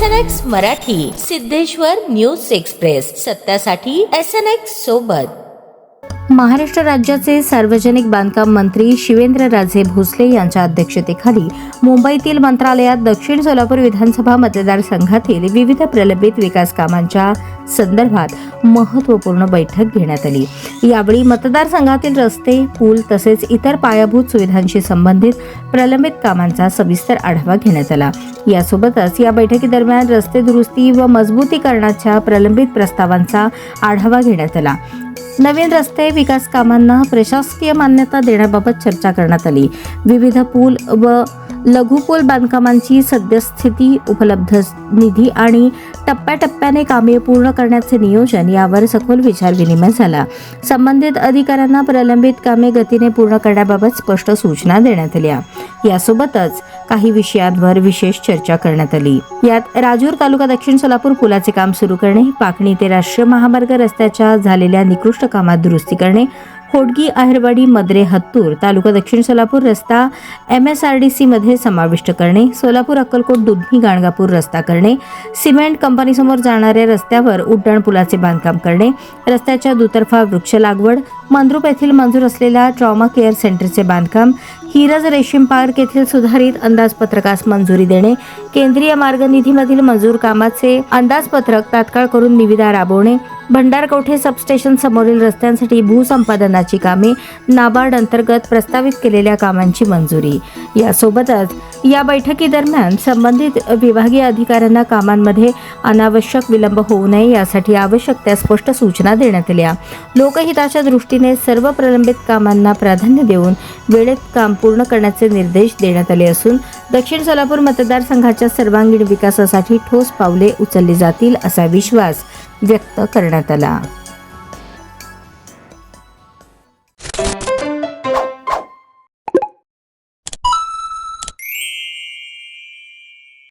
SNX Marathi, Siddheshwar news express, सत्यासाठी SNX सोबत. महाराष्ट्र राज्याचे सार्वजनिक बांधकाम मंत्री शिवेंद्रराजे भोसले यांच्या अध्यक्षतेखाली मुंबईतील मंत्रालयात दक्षिण सोलापूर विधानसभा मतदारसंघातील विविध प्रलंबित विकास कामांच्या संदर्भात महत्त्वपूर्ण बैठक घेण्यात आली. यावेळी मतदारसंघातील रस्ते, पूल तसेच इतर पायाभूत सुविधांशी संबंधित प्रलंबित कामांचा सविस्तर आढावा घेण्यात आला. यासोबतच या बैठकीदरम्यान रस्ते दुरुस्ती व मजबूतीकरणाच्या प्रलंबित प्रस्तावांचा आढावा घेण्यात आला. नवीन रस्ते विकास कामांना प्रशासकीय मान्यता देण्याबाबत चर्चा करण्यात आली. विविध पूल व लघुपूल बांधकामांची सद्यस्थिती, उपलब्ध निधी आणि टप्प्याटप्प्याने कामे पूर्ण करण्याचे नियोजन यावर सखोल विचारविनिमय झाला. संबंधित अधिकाऱ्यांना प्रलंबित कामे गतीने पूर्ण करण्याबाबत स्पष्ट सूचना देण्यात आल्या. यासोबतच काही विषयांवर विशेष चर्चा करण्यात आली. यात राजूर तालुका दक्षिण सोलापूर पुलाचे काम सुरू करणे, पाकणी ते राष्ट्रीय महामार्ग रस्त्याच्या झालेल्या निकृष्ट कामात दुरुस्ती करणे, होडगी आहेरवाडी मद्रे हत्तूर तालुका दक्षिण सोलापूर रस्ता MSRDC मध्ये समाविष्ट करणे, सोलापूर अक्कलकोट दुधनी गाणगापूर रस्ता करणे, सिमेंट कंपनीसमोर जाणाऱ्या रस्त्यावर उड्डाण पुलाचे बांधकाम करणे, रस्त्याच्या दुतर्फा वृक्ष लागवड, मंद्रुप येथील मंजूर असलेल्या ट्रॉमा केअर सेंटरचे बांधकाम, हिरज रेशीम पार्क येथील सुधारित अंदाजपत्रकास मंजुरी देणे, केंद्रीय मार्ग निधीमधील मंजूर कामाचे अंदाजपत्रक तात्काळ करून निविदा राबवणे, भंडारकोठे सबस्टेशन समोरील रस्त्यांसाठी भूसंपादनाची कामे, नाबार्ड अंतर्गत प्रस्तावित केलेल्या कामांची मंजुरी. यासोबतच या बैठकीदरम्यान संबंधित विभागीय अधिकाऱ्यांना कामांमध्ये अनावश्यक विलंब होऊ नये यासाठी आवश्यक त्या स्पष्ट सूचना देण्यात आल्या. लोकहिताच्या दृष्टीने सर्व प्रलंबित कामांना प्राधान्य देऊन वेळेत काम पूर्ण करण्याचे निर्देश देण्यात आले असून दक्षिण सोलापूर मतदारसंघाच्या सर्वांगीण विकासासाठी ठोस पावले उचलली जातील असा विश्वास व्यक्त करण्यात आला.